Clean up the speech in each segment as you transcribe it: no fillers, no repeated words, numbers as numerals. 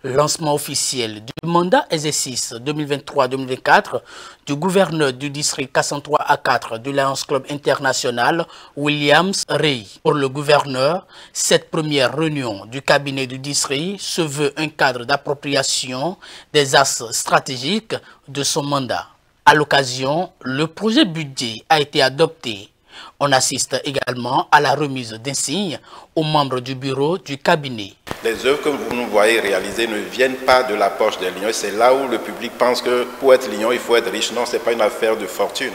Lancement officiel du mandat exercice 2023-2024 du gouverneur du district 403A4 du Lions Club International, Williams Rey. Pour le gouverneur, cette première réunion du cabinet du district se veut un cadre d'appropriation des axes stratégiques de son mandat. À l'occasion, le projet budget a été adopté. On assiste également à la remise d'insignes aux membres du bureau du cabinet. Les œuvres que vous nous voyez réaliser ne viennent pas de la poche des Lions. C'est là où le public pense que pour être Lion, il faut être riche. Non, ce n'est pas une affaire de fortune.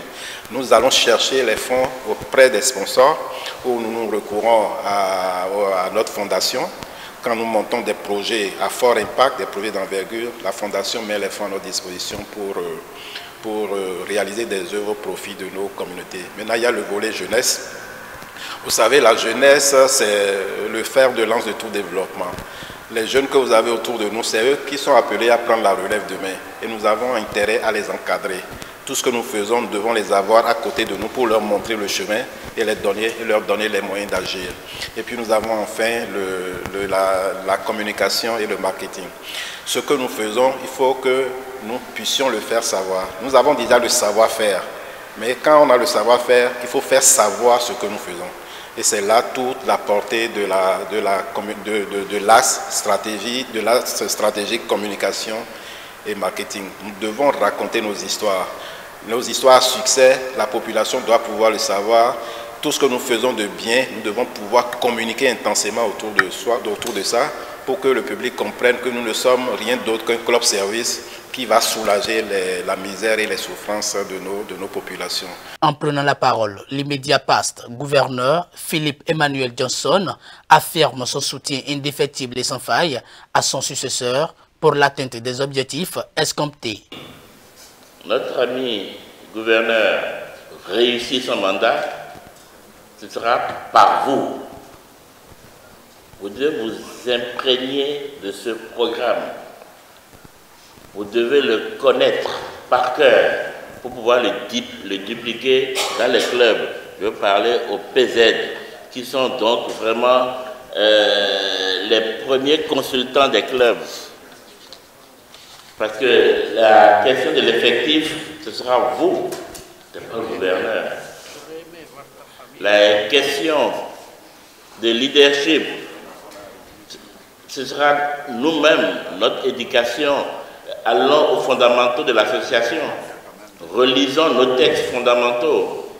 Nous allons chercher les fonds auprès des sponsors où nous recourons à notre fondation. Quand nous montons des projets à fort impact, des projets d'envergure, la fondation met les fonds à notre disposition pour réaliser des œuvres au profit de nos communautés. Maintenant, il y a le volet jeunesse. Vous savez, la jeunesse, c'est le fer de lance de tout développement. Les jeunes que vous avez autour de nous, c'est eux qui sont appelés à prendre la relève demain. Et nous avons intérêt à les encadrer. Tout ce que nous faisons, nous devons les avoir à côté de nous pour leur montrer le chemin et leur donner les moyens d'agir. Et puis nous avons enfin la communication et le marketing. Ce que nous faisons, il faut que nous puissions le faire savoir. Nous avons déjà le savoir-faire. Mais quand on a le savoir-faire, il faut faire savoir ce que nous faisons. Et c'est là toute la portée de l'axe stratégique communication et marketing. Nous devons raconter nos histoires. Nos histoires à succès, la population doit pouvoir le savoir. Tout ce que nous faisons de bien, nous devons pouvoir communiquer intensément autour de ça pour que le public comprenne que nous ne sommes rien d'autre qu'un club service qui va soulager la misère et les souffrances de nos populations. En prenant la parole, l'immédiat past gouverneur Philip Emmanuel Johnson affirme son soutien indéfectible et sans faille à son successeur pour l'atteinte des objectifs escomptés. Notre ami gouverneur réussit son mandat, ce sera par vous. Vous devez vous imprégner de ce programme. Vous devez le connaître par cœur pour pouvoir le dupliquer dans les clubs. Je veux parler aux PZ, qui sont donc vraiment les premiers consultants des clubs. Parce que la question de l'effectif, ce sera vous, le gouverneur. La question de leadership, ce sera nous-mêmes, notre éducation. Allons aux fondamentaux de l'association. Relisons nos textes fondamentaux.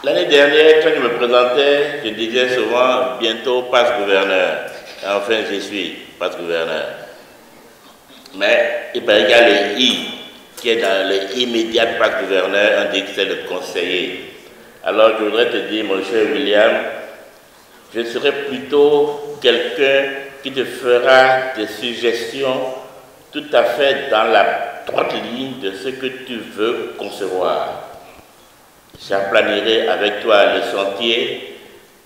L'année dernière, quand je me présentais, je disais souvent bientôt passe-gouverneur. Enfin, je suis passe-gouverneur. Mais il paraît qu'il y a le I, qui est dans le immédiat passe-gouverneur, on dit que c'est le conseiller. Alors je voudrais te dire, mon cher William, je serais plutôt quelqu'un qui te fera des suggestions tout à fait dans la droite ligne de ce que tu veux concevoir. J'aplanirai avec toi le sentier,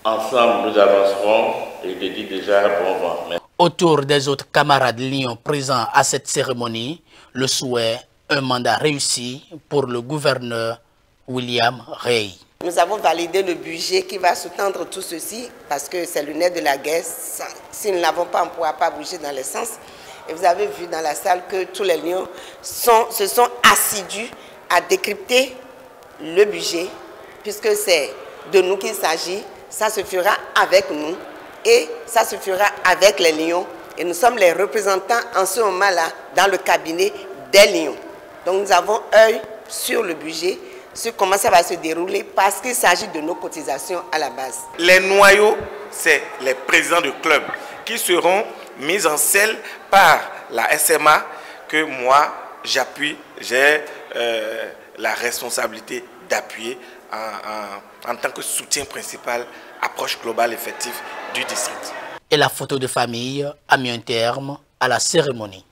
ensemble nous avancerons et je te dis déjà bon vent. Autour des autres camarades Lions présents à cette cérémonie, le souhait, un mandat réussi pour le gouverneur William Rey. Nous avons validé le budget qui va sous-tendre tout ceci parce que c'est le nerf de la guerre. Si nous ne l'avons pas, on ne pourra pas bouger dans les sens. Et vous avez vu dans la salle que tous les Lions se sont assidus à décrypter le budget puisque c'est de nous qu'il s'agit. Ça se fera avec nous et ça se fera avec les Lions. Et nous sommes les représentants en ce moment-là dans le cabinet des Lions. Donc nous avons œil sur le budget, sur comment ça va se dérouler parce qu'il s'agit de nos cotisations à la base. Les noyaux, c'est les présidents de club qui seront mis en selle par la SMA que moi j'appuie, j'ai la responsabilité d'appuyer en tant que soutien principal, approche globale effective du district. Et la photo de famille a mis un terme à la cérémonie.